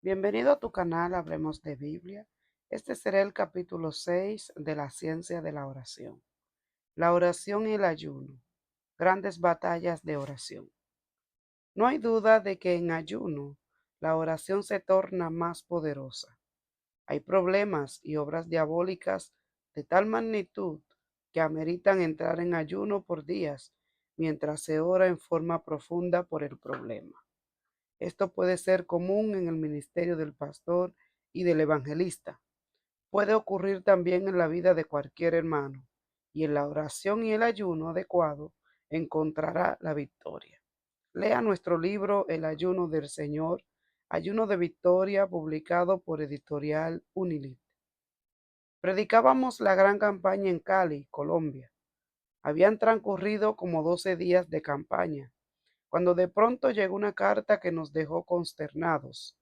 Bienvenido a tu canal Hablemos de Biblia. Este será el capítulo 6 de la ciencia de la oración. La oración y el ayuno. Grandes batallas de oración. No hay duda de que en ayuno la oración se torna más poderosa. Hay problemas y obras diabólicas de tal magnitud que ameritan entrar en ayuno por días mientras se ora en forma profunda por el problema. Esto puede ser común en el ministerio del pastor y del evangelista. Puede ocurrir también en la vida de cualquier hermano, y en la oración y el ayuno adecuado encontrará la victoria. Lea nuestro libro El ayuno del Señor, Ayuno de Victoria, publicado por Editorial Unilit. Predicábamos la gran campaña en Cali, Colombia. Habían transcurrido como 12 días de campaña, cuando de pronto llegó una carta que nos dejó consternados.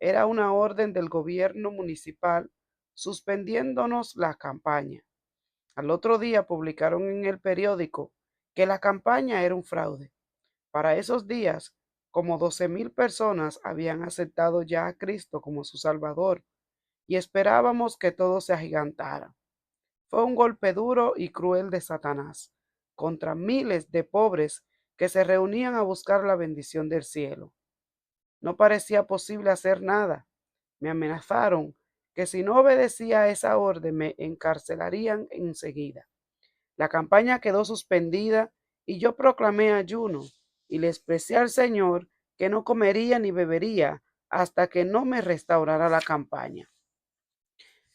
Era una orden del gobierno municipal suspendiéndonos la campaña. Al otro día publicaron en el periódico que la campaña era un fraude. Para esos días, como 12,000 personas habían aceptado ya a Cristo como su Salvador y esperábamos que todo se agigantara. Fue un golpe duro y cruel de Satanás contra miles de pobres que se reunían a buscar la bendición del cielo. No parecía posible hacer nada. Me amenazaron que si no obedecía a esa orden me encarcelarían enseguida. La campaña quedó suspendida y yo proclamé ayuno y le expresé al Señor que no comería ni bebería hasta que no me restaurara la campaña.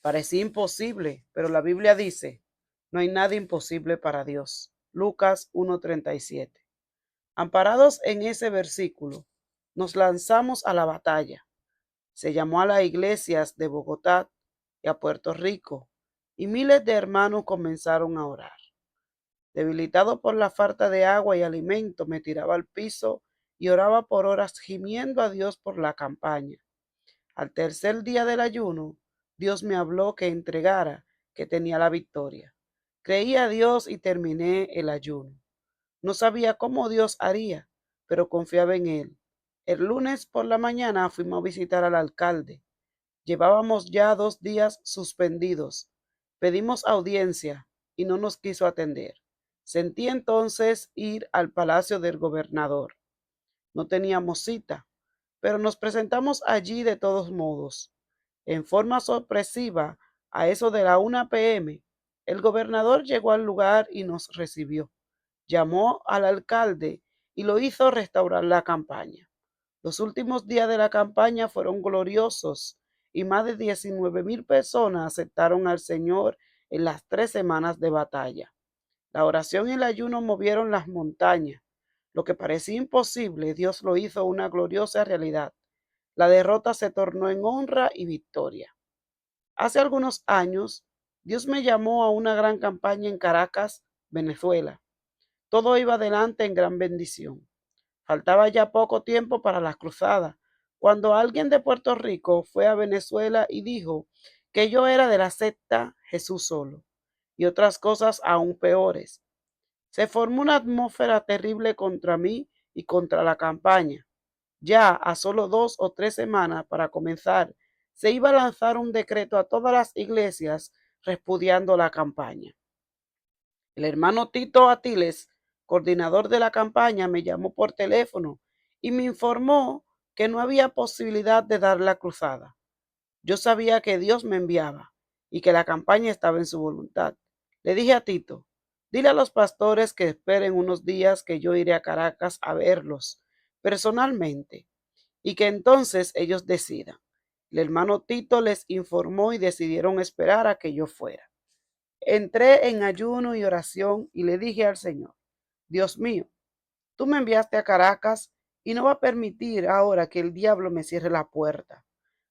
Parecía imposible, pero la Biblia dice, no hay nada imposible para Dios. Lucas 1:37. Amparados en ese versículo, nos lanzamos a la batalla. Se llamó a las iglesias de Bogotá y a Puerto Rico, y miles de hermanos comenzaron a orar. Debilitado por la falta de agua y alimento, me tiraba al piso y oraba por horas gimiendo a Dios por la campaña. Al tercer día del ayuno, Dios me habló que entregara, que tenía la victoria. Creí a Dios y terminé el ayuno. No sabía cómo Dios haría, pero confiaba en Él. El lunes por la mañana fuimos a visitar al alcalde. Llevábamos ya 2 días suspendidos. Pedimos audiencia y no nos quiso atender. Sentí entonces ir al palacio del gobernador. No teníamos cita, pero nos presentamos allí de todos modos. En forma sorpresiva, a eso de la 1 p.m., el gobernador llegó al lugar y nos recibió. Llamó al alcalde y lo hizo restaurar la campaña. Los últimos días de la campaña fueron gloriosos y más de 19,000 personas aceptaron al Señor en las 3 semanas de batalla. La oración y el ayuno movieron las montañas. Lo que parecía imposible, Dios lo hizo una gloriosa realidad. La derrota se tornó en honra y victoria. Hace algunos años, Dios me llamó a una gran campaña en Caracas, Venezuela. Todo iba adelante en gran bendición. Faltaba ya poco tiempo para la cruzada, cuando alguien de Puerto Rico fue a Venezuela y dijo que yo era de la secta Jesús solo, y otras cosas aún peores. Se formó una atmósfera terrible contra mí y contra la campaña. Ya a solo 2 o 3 semanas para comenzar, se iba a lanzar un decreto a todas las iglesias repudiando la campaña. El hermano Tito Atiles, coordinador de la campaña, me llamó por teléfono y me informó que no había posibilidad de dar la cruzada. Yo sabía que Dios me enviaba y que la campaña estaba en su voluntad. Le dije a Tito, dile a los pastores que esperen unos días que yo iré a Caracas a verlos personalmente y que entonces ellos decidan. El hermano Tito les informó y decidieron esperar a que yo fuera. Entré en ayuno y oración y le dije al Señor, Dios mío, tú me enviaste a Caracas y no va a permitir ahora que el diablo me cierre la puerta.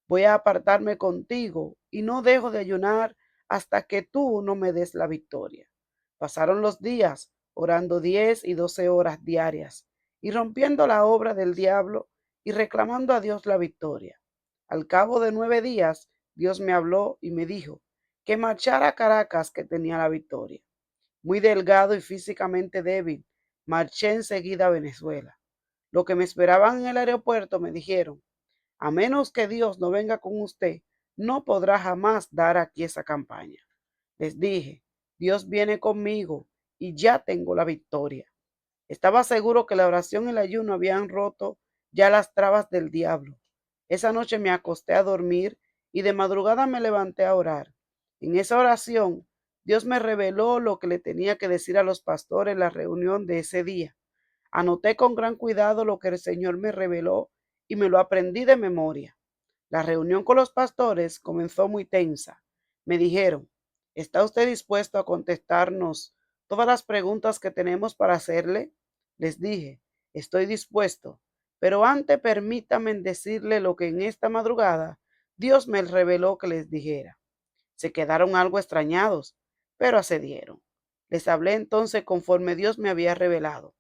Voy a apartarme contigo y no dejo de ayunar hasta que tú no me des la victoria. Pasaron los días orando 10 y 12 horas diarias y rompiendo la obra del diablo y reclamando a Dios la victoria. Al cabo de 9 días, Dios me habló y me dijo que marchara a Caracas, que tenía la victoria. Muy delgado y físicamente débil, marché enseguida a Venezuela. Lo que me esperaban en el aeropuerto me dijeron, A menos que Dios no venga con usted, no podrá jamás dar aquí esa campaña. Les dije, Dios viene conmigo y ya tengo la victoria. Estaba seguro que la oración y el ayuno habían roto ya las trabas del diablo. Esa noche me acosté a dormir y de madrugada me levanté a orar. En esa oración, Dios me reveló lo que le tenía que decir a los pastores en la reunión de ese día. Anoté con gran cuidado lo que el Señor me reveló y me lo aprendí de memoria. La reunión con los pastores comenzó muy tensa. Me dijeron, ¿está usted dispuesto a contestarnos todas las preguntas que tenemos para hacerle? Les dije, estoy dispuesto, pero antes permítame decirle lo que en esta madrugada Dios me reveló que les dijera. Se quedaron algo extrañados, pero accedieron. Les hablé entonces conforme Dios me había revelado.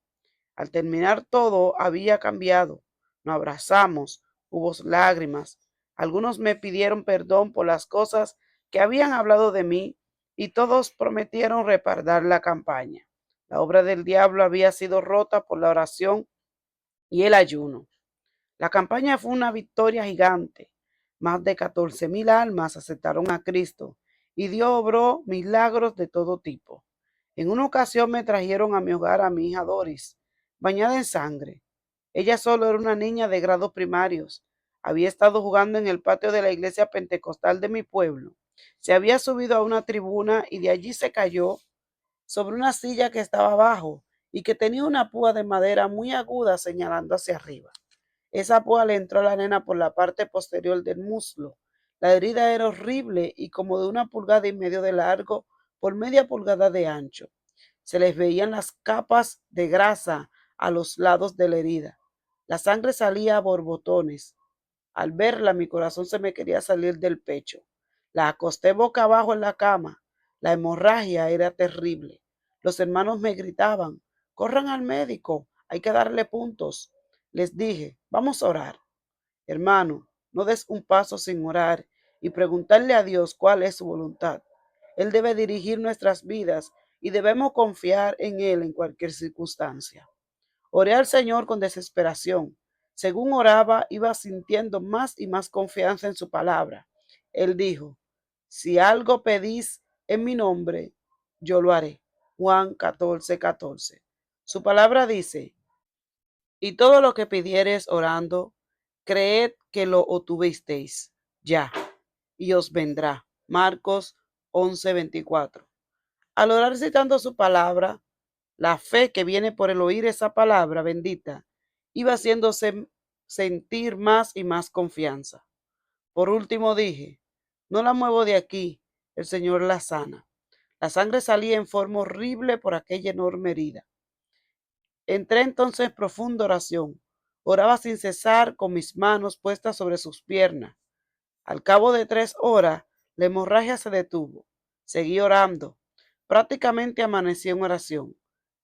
Al terminar todo había cambiado. Nos abrazamos, hubo lágrimas. Algunos me pidieron perdón por las cosas que habían hablado de mí y todos prometieron respaldar la campaña. La obra del diablo había sido rota por la oración y el ayuno. La campaña fue una victoria gigante. Más de 14,000 almas aceptaron a Cristo y Dios obró milagros de todo tipo. En una ocasión me trajeron a mi hogar a mi hija Doris, bañada en sangre. Ella solo era una niña de grados primarios. Había estado jugando en el patio de la iglesia pentecostal de mi pueblo. Se había subido a una tribuna y de allí se cayó sobre una silla que estaba abajo y que tenía una púa de madera muy aguda señalando hacia arriba. Esa púa le entró a la nena por la parte posterior del muslo. La herida era horrible y como de 1,5 pulgadas de largo por 0,5 pulgada de ancho. Se les veían las capas de grasa a los lados de la herida. La sangre salía a borbotones. Al verla, mi corazón se me quería salir del pecho. La acosté boca abajo en la cama. La hemorragia era terrible. Los hermanos me gritaban, corran al médico, hay que darle puntos. Les dije, vamos a orar. Hermano, no des un paso sin orar y preguntarle a Dios cuál es su voluntad. Él debe dirigir nuestras vidas y debemos confiar en Él en cualquier circunstancia. Oré al Señor con desesperación. Según oraba, iba sintiendo más y más confianza en su palabra. Él dijo, si algo pedís en mi nombre, yo lo haré. Juan 14:14. Su palabra dice, y todo lo que pidiereis orando, creed que lo obtuvisteis ya, y os vendrá. Marcos 11:24. Al orar citando su palabra, la fe que viene por el oír esa palabra bendita iba haciéndose sentir más y más confianza. Por último dije, no la muevo de aquí, el Señor la sana. La sangre salía en forma horrible por aquella enorme herida. Entré entonces en profunda oración. Oraba sin cesar con mis manos puestas sobre sus piernas. Al cabo de 3 horas, la hemorragia se detuvo. Seguí orando. Prácticamente amanecí en oración.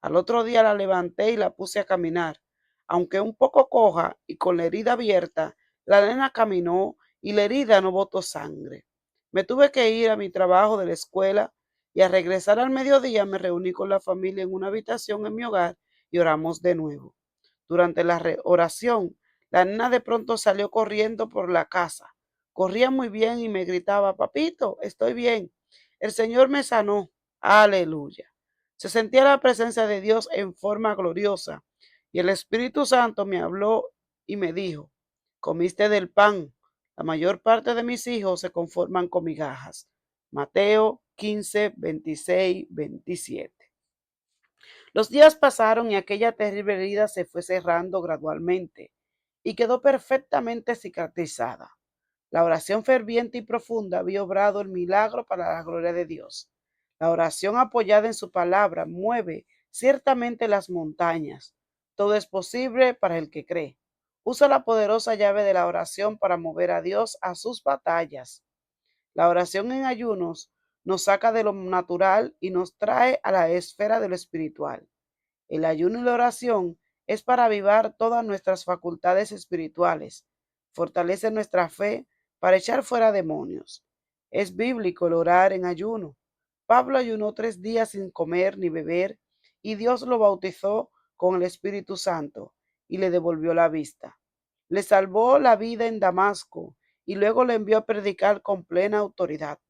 Al otro día la levanté y la puse a caminar. Aunque un poco coja y con la herida abierta, la nena caminó y la herida no botó sangre. Me tuve que ir a mi trabajo de la escuela y al regresar al mediodía me reuní con la familia en una habitación en mi hogar y oramos de nuevo. Durante la oración, la nena de pronto salió corriendo por la casa. Corría muy bien y me gritaba, papito, estoy bien. El Señor me sanó. Aleluya. Se sentía la presencia de Dios en forma gloriosa y el Espíritu Santo me habló y me dijo, comiste del pan. La mayor parte de mis hijos se conforman con migajas. Mateo 15:26-27. Los días pasaron y aquella terrible herida se fue cerrando gradualmente y quedó perfectamente cicatrizada. La oración ferviente y profunda había obrado el milagro para la gloria de Dios. La oración apoyada en su palabra mueve ciertamente las montañas. Todo es posible para el que cree. Usa la poderosa llave de la oración para mover a Dios a sus batallas. La oración en ayunos nos saca de lo natural y nos trae a la esfera de lo espiritual. El ayuno y la oración es para avivar todas nuestras facultades espirituales, fortalece nuestra fe para echar fuera demonios. Es bíblico el orar en ayuno. Pablo ayunó 3 días sin comer ni beber y Dios lo bautizó con el Espíritu Santo y le devolvió la vista. le salvó la vida en Damasco y luego le envió a predicar con plena autoridad.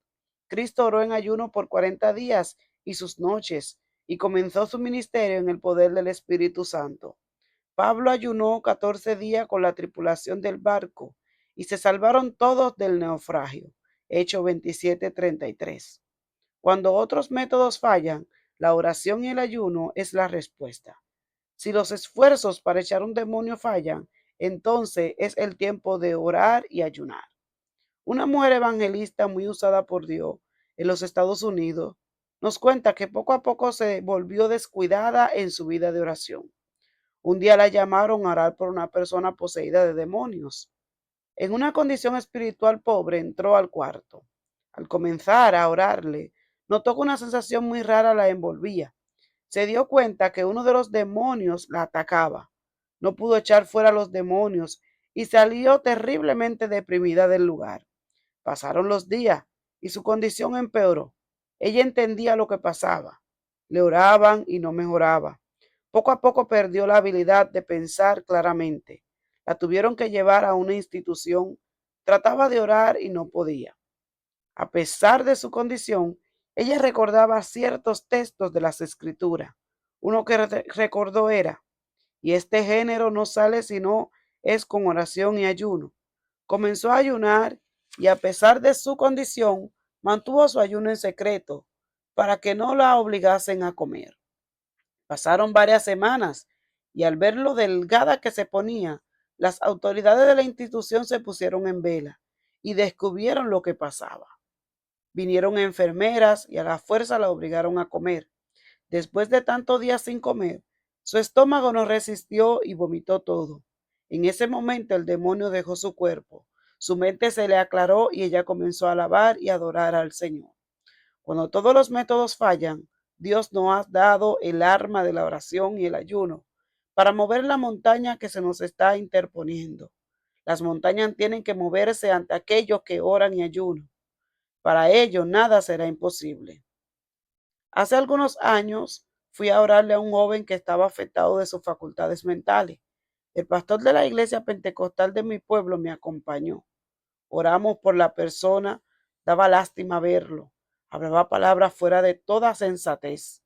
Cristo oró en ayuno por 40 días y sus noches y comenzó su ministerio en el poder del Espíritu Santo. Pablo ayunó 14 días con la tripulación del barco y se salvaron todos del naufragio. Hechos 27:33. Cuando otros métodos fallan, la oración y el ayuno es la respuesta. Si los esfuerzos para echar un demonio fallan, entonces es el tiempo de orar y ayunar. Una mujer evangelista muy usada por Dios en los Estados Unidos nos cuenta que poco a poco se volvió descuidada en su vida de oración. Un día la llamaron a orar por una persona poseída de demonios. En una condición espiritual pobre entró al cuarto. Al comenzar a orarle, notó que una sensación muy rara la envolvía. Se dio cuenta que uno de los demonios la atacaba. No pudo echar fuera los demonios y salió terriblemente deprimida del lugar. Pasaron los días y su condición empeoró. Ella entendía lo que pasaba. Le oraban y no mejoraba. Poco a poco perdió la habilidad de pensar claramente. La tuvieron que llevar a una institución. Trataba de orar y no podía. A pesar de su condición, ella recordaba ciertos textos de las Escrituras. Uno que recordó era: y este género no sale sino es con oración y ayuno. Comenzó a ayunar y, a pesar de su condición, mantuvo su ayuno en secreto para que no la obligasen a comer. Pasaron varias semanas y, al ver lo delgada que se ponía, las autoridades de la institución se pusieron en vela y descubrieron lo que pasaba. Vinieron enfermeras y a la fuerza la obligaron a comer. Después de tantos días sin comer, su estómago no resistió y vomitó todo. En ese momento el demonio dejó su cuerpo. Su mente se le aclaró y ella comenzó a alabar y adorar al Señor. Cuando todos los métodos fallan, Dios nos ha dado el arma de la oración y el ayuno para mover la montaña que se nos está interponiendo. Las montañas tienen que moverse ante aquellos que oran y ayunan. Para ello nada será imposible. Hace algunos años fui a orarle a un joven que estaba afectado de sus facultades mentales. El pastor de la iglesia pentecostal de mi pueblo me acompañó. Oramos por la persona, daba lástima verlo. Hablaba palabras fuera de toda sensatez.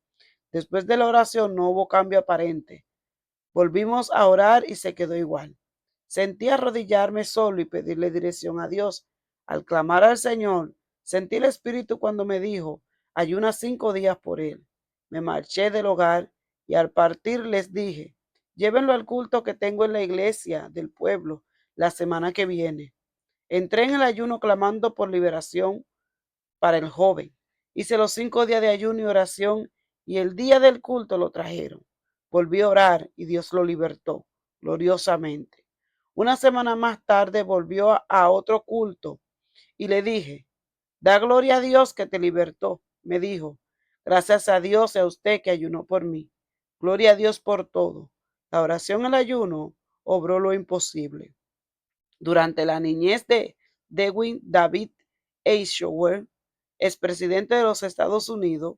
Después de la oración no hubo cambio aparente. Volvimos a orar y se quedó igual. Sentí arrodillarme solo y pedirle dirección a Dios. Al clamar al Señor, sentí el Espíritu cuando me dijo: ayuna 5 días por él. Me marché del hogar y al partir les dije: llévenlo al culto que tengo en la iglesia del pueblo la semana que viene. Entré en el ayuno clamando por liberación para el joven. Hice los 5 días de ayuno y oración y el día del culto lo trajeron. Volví a orar y Dios lo libertó gloriosamente. Una semana más tarde volvió a otro culto y le dije: da gloria a Dios que te libertó. Me dijo: gracias a Dios y a usted que ayunó por mí. Gloria a Dios por todo. La oración y el ayuno obró lo imposible. Durante la niñez de Dewey David Eisenhower, expresidente de los Estados Unidos,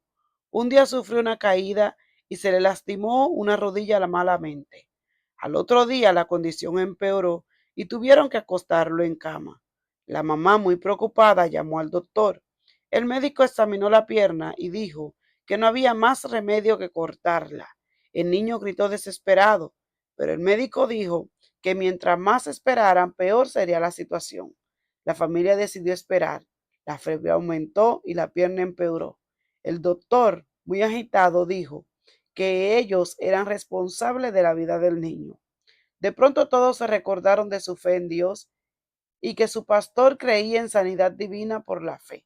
un día sufrió una caída y se le lastimó una rodilla malamente. Al otro día la condición empeoró y tuvieron que acostarlo en cama. La mamá, muy preocupada, llamó al doctor. El médico examinó la pierna y dijo que no había más remedio que cortarla. El niño gritó desesperado, pero el médico dijo que mientras más esperaran, peor sería la situación. La familia decidió esperar. La fiebre aumentó y la pierna empeoró. El doctor, muy agitado, dijo que ellos eran responsables de la vida del niño. De pronto todos se recordaron de su fe en Dios y que su pastor creía en sanidad divina por la fe.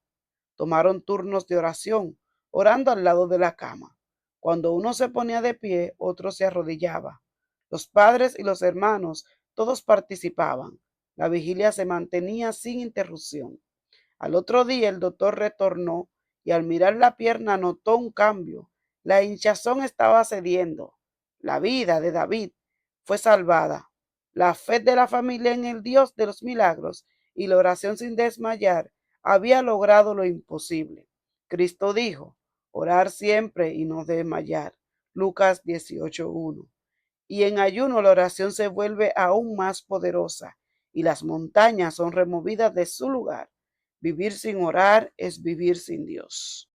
Tomaron turnos de oración, orando al lado de la cama. Cuando uno se ponía de pie, otro se arrodillaba. Los padres y los hermanos, todos participaban. La vigilia se mantenía sin interrupción. Al otro día el doctor retornó y, al mirar la pierna, notó un cambio. La hinchazón estaba cediendo. La vida de David fue salvada. La fe de la familia en el Dios de los milagros y la oración sin desmayar había logrado lo imposible. Cristo dijo: orar siempre y no desmayar. Lucas 18:1. Y en ayuno la oración se vuelve aún más poderosa y las montañas son removidas de su lugar. Vivir sin orar es vivir sin Dios.